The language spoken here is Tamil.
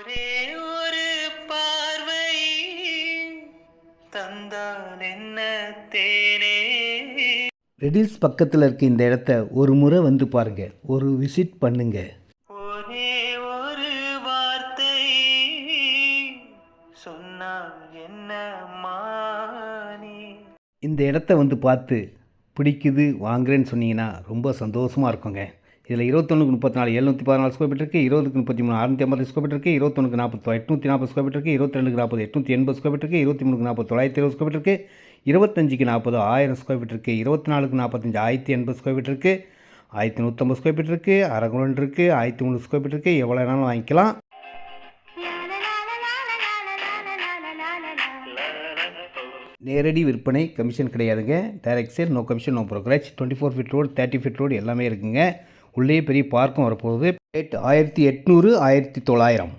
ஒரே ஒரு பார்வை தந்தால் என்ன தேனே. ரெடில்ஸ் பக்கத்தில் இருக்க இந்த இடத்த ஒரு முறை வந்து பாருங்க, ஒரு விசிட் பண்ணுங்க. ஒரே ஒரு வார்த்தை சொன்னால் என்ன மானே. இந்த இடத்த வந்து பார்த்து பிடிக்குது வாங்குறேன்னு சொன்னீங்கன்னா ரொம்ப சந்தோஷமாக இருக்குங்க. இதில் 21க்கு 34 714 ஸ்கொயர் ஃபீட் இருக்குது, 20க்கு 33 650 ஸ்கொயர் ஃபீட் இருக்குது, 21க்கு 40 840 ஸ்கொயர் ஃபீட் இருக்குது, 22க்கு 40 880 ஸ்கொயர் ஃபீட் இருக்குது, 23க்கு 40 920 ஸ்கொயர் ஃபீட் இருக்குது, 25க்கு 40 1000 ஸ்கொயர் ஃபீட் இருக்குது, 24க்கு 45 1080 ஸ்கொயர் ஃபீட் இருக்குது, 1150 ஸ்கொயர் ஃபீட் இருக்குது, அரை கிரவுண்ட் இருக்குது, 1300 ஸ்கொயர் ஃபீட் இருக்குது. எவ்வளோ வேணாலும் வாங்கிக்கலாம். நேரடி விற்பனை, கமிஷன் கிடையாதுங்க. Direct sale, no commission, no brokerage. 24 feet road, 30 feet road எல்லாமே இருக்குங்க. உள்ளே பெரிய பார்க்கும் வரப்போகுது. ரேட் 1800 1900.